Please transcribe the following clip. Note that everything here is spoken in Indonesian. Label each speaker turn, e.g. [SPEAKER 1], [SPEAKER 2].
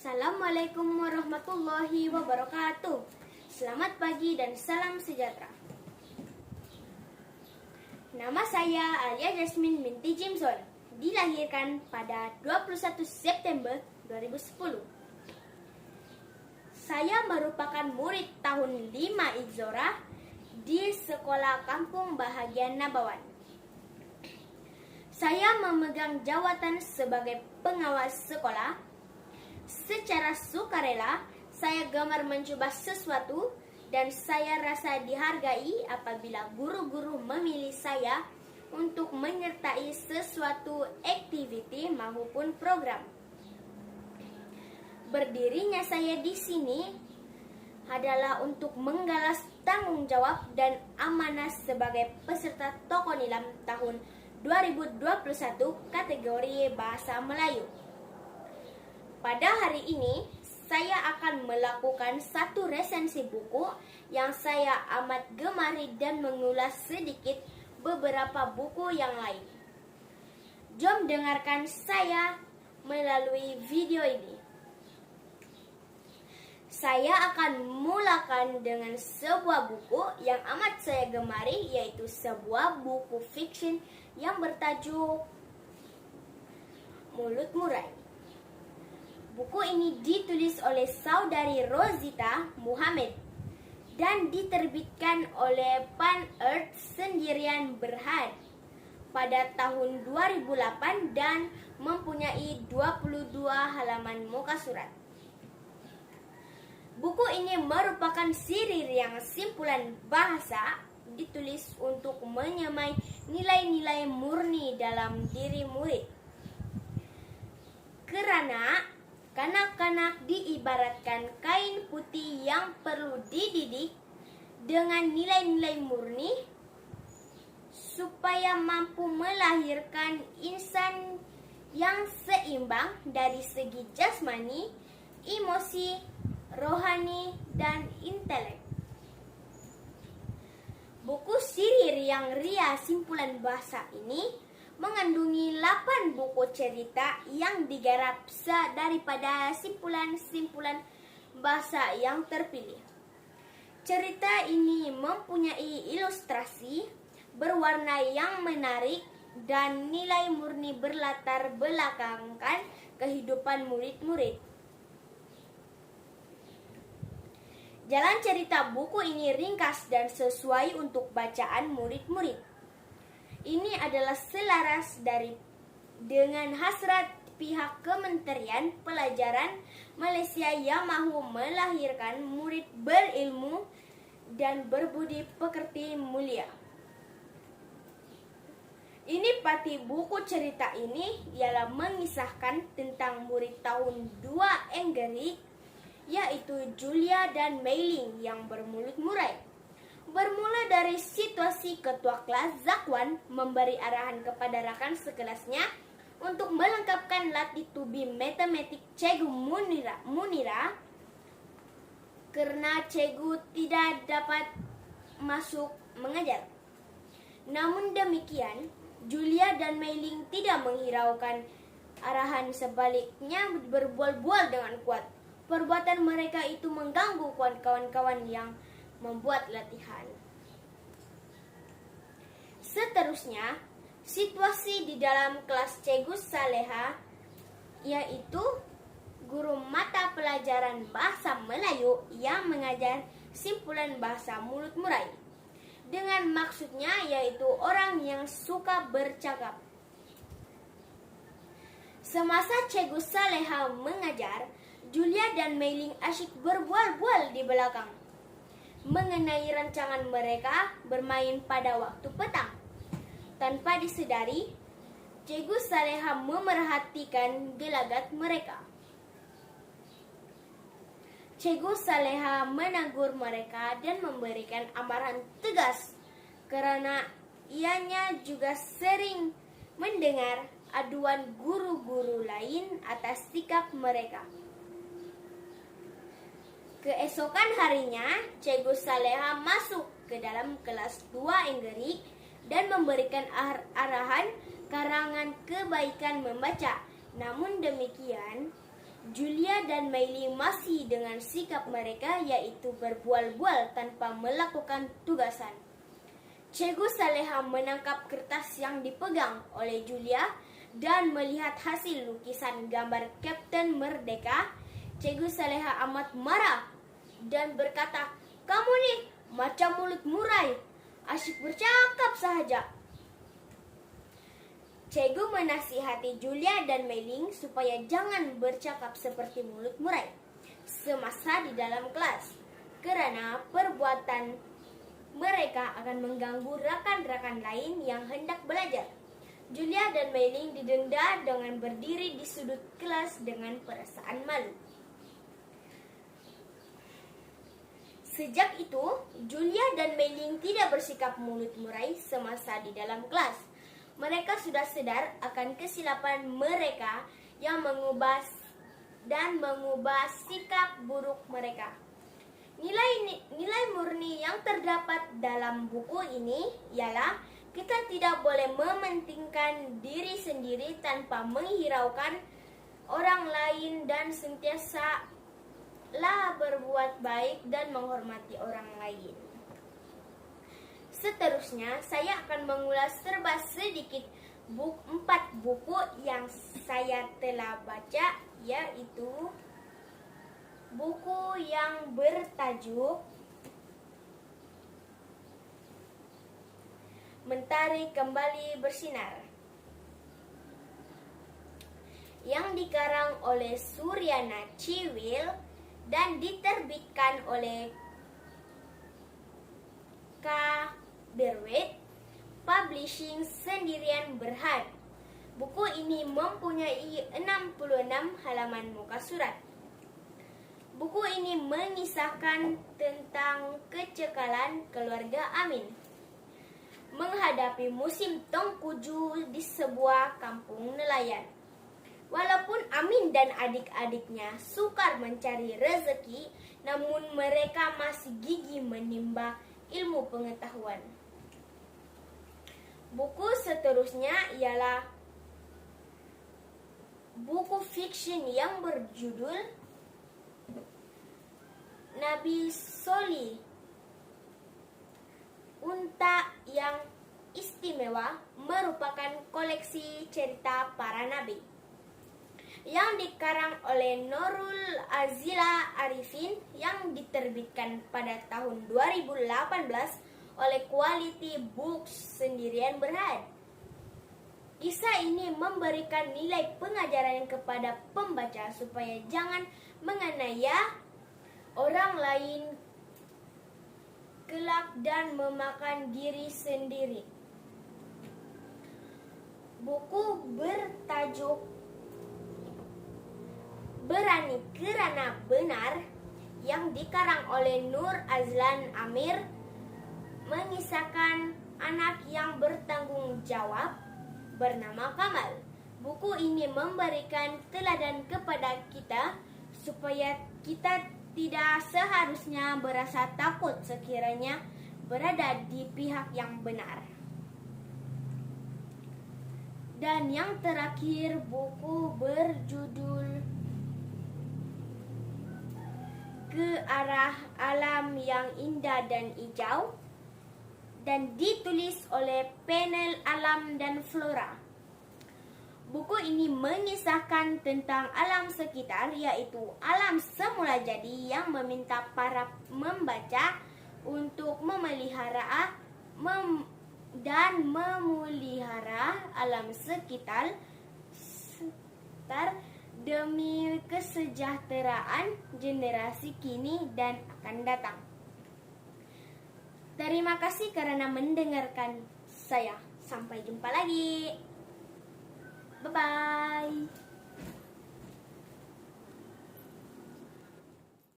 [SPEAKER 1] Assalamualaikum warahmatullahi wabarakatuh. Selamat pagi dan salam sejahtera. Nama saya Alia Jasmine binti Jimson. Dilahirkan pada 21 September 2010. Saya merupakan murid tahun 5 Izora di Sekolah Kampung Bahagia Nabawan. Saya memegang jawatan sebagai pengawas sekolah. Secara sukarela, saya gemar mencoba sesuatu dan saya rasa dihargai apabila guru-guru memilih saya untuk menyertai sesuatu aktiviti maupun program. Berdirinya saya di sini adalah untuk menggalas tanggung jawab dan amanah sebagai peserta Toko Nilam tahun 2021 kategori Bahasa Melayu. Pada hari ini, saya akan melakukan satu resensi buku yang saya amat gemari dan mengulas sedikit beberapa buku yang lain. Jom dengarkan saya melalui video ini. Saya akan mulakan dengan sebuah buku yang amat saya gemari, yaitu sebuah buku fiction yang bertajuk Mulut Murai. Buku ini ditulis oleh saudari Rosita Muhammad dan diterbitkan oleh Pan Earth Sendirian Berhad pada tahun 2008 dan mempunyai 22 halaman muka surat. Buku ini merupakan siri yang simpulan bahasa ditulis untuk menyamai nilai-nilai murni dalam diri murid. Karena kanak-kanak diibaratkan kain putih yang perlu dididik dengan nilai-nilai murni supaya mampu melahirkan insan yang seimbang dari segi jasmani, emosi, rohani, dan intelek. Buku siri yang ria simpulan bahasa ini mengandungi 8 buku cerita yang digarap daripada simpulan-simpulan bahasa yang terpilih. Cerita ini mempunyai ilustrasi berwarna yang menarik dan nilai murni berlatar belakangkan kehidupan murid-murid. Jalan cerita buku ini ringkas dan sesuai untuk bacaan murid-murid. Ini adalah selaras dengan hasrat pihak Kementerian Pelajaran Malaysia yang mahu melahirkan murid berilmu dan berbudi pekerti mulia. Ini pati buku cerita ini ialah mengisahkan tentang murid tahun 2 Enggerik, yaitu Julia dan Meiling yang bermulut murai. Bermula dari situasi ketua kelas Zakwan memberi arahan kepada rakan sekelasnya untuk melengkapkan latih tubi matematik Cikgu Munira karena Cikgu tidak dapat masuk mengajar. Namun demikian, Julia dan Meiling tidak menghiraukan arahan, sebaliknya berbual-bual dengan kuat. Perbuatan mereka itu mengganggu kawan-kawan yang membuat latihan. Seterusnya, situasi di dalam kelas Cikgu Saleha, yaitu guru mata pelajaran bahasa Melayu yang mengajar simpulan bahasa mulut murai. Dengan maksudnya yaitu orang yang suka bercakap. Semasa Cikgu Saleha mengajar, Julia dan Meiling asyik berbual-bual di belakang mengenai rancangan mereka bermain pada waktu petang. Tanpa disedari, Cikgu Saleha memerhatikan gelagat mereka. Cikgu Saleha menegur mereka dan memberikan amaran tegas karena ianya juga sering mendengar aduan guru-guru lain atas sikap mereka. Keesokan harinya, Cikgu Saleha masuk ke dalam kelas 2 Enggerik dan memberikan arahan karangan kebaikan membaca. Namun demikian, Julia dan Meili masih dengan sikap mereka, yaitu berbual-bual tanpa melakukan tugasan. Cikgu Saleha menangkap kertas yang dipegang oleh Julia dan melihat hasil lukisan gambar Kapten Merdeka. Cikgu Saleha amat marah dan berkata, "Kamu nih macam mulut murai, asyik bercakap sahaja." Cikgu menasihati Julia dan Meili supaya jangan bercakap seperti mulut murai semasa di dalam kelas, kerana perbuatan mereka akan mengganggu rakan-rakan lain yang hendak belajar. Julia dan Meili didenda dengan berdiri di sudut kelas dengan perasaan malu. Sejak itu, Julia dan Meili tidak bersikap mulut murai semasa di dalam kelas. Mereka sudah sadar akan kesilapan mereka yang mengubah sikap buruk mereka. Nilai murni yang terdapat dalam buku ini ialah kita tidak boleh mementingkan diri sendiri tanpa menghiraukan orang lain dan sentiasa berbuat baik dan menghormati orang lain. Seterusnya, saya akan mengulas serba sedikit 4 buku yang saya telah baca, yaitu buku yang bertajuk Mentari Kembali Bersinar, yang dikarang oleh Suryana Ciwil dan diterbitkan oleh K. Berwit Publishing Sendirian Berhad. Buku ini mempunyai 66 halaman muka surat. Buku ini mengisahkan tentang kecekalan keluarga Amin menghadapi musim tengkujuh di sebuah kampung nelayan. Walaupun Amin dan adik-adiknya sukar mencari rezeki, namun mereka masih gigih menimba ilmu pengetahuan. Buku seterusnya ialah buku fiction yang berjudul Nabi Solih, Unta yang Istimewa, merupakan koleksi cerita para nabi yang dikarang oleh Nurul Azila Arifin yang diterbitkan pada tahun 2018 oleh Quality Books Sendirian Berhad. Kisah ini memberikan nilai pengajaran kepada pembaca supaya jangan menganiaya orang lain kelak dan memakan diri sendiri. Buku bertajuk Berani Kerana Benar yang dikarang oleh Nur Azlan Amir mengisahkan anak yang bertanggung jawab bernama Kamal. Buku ini memberikan teladan kepada kita supaya kita tidak seharusnya berasa takut sekiranya berada di pihak yang benar. Dan yang terakhir, buku berjudul Ke Arah Alam yang Indah dan Hijau dan ditulis oleh Panel Alam dan Flora. Buku ini mengisahkan tentang alam sekitar, yaitu alam semula jadi yang meminta para membaca untuk memelihara dan memelihara alam sekitar demi kesejahteraan generasi kini dan akan datang. Terima kasih karena mendengarkan saya. Sampai jumpa lagi. Bye-bye.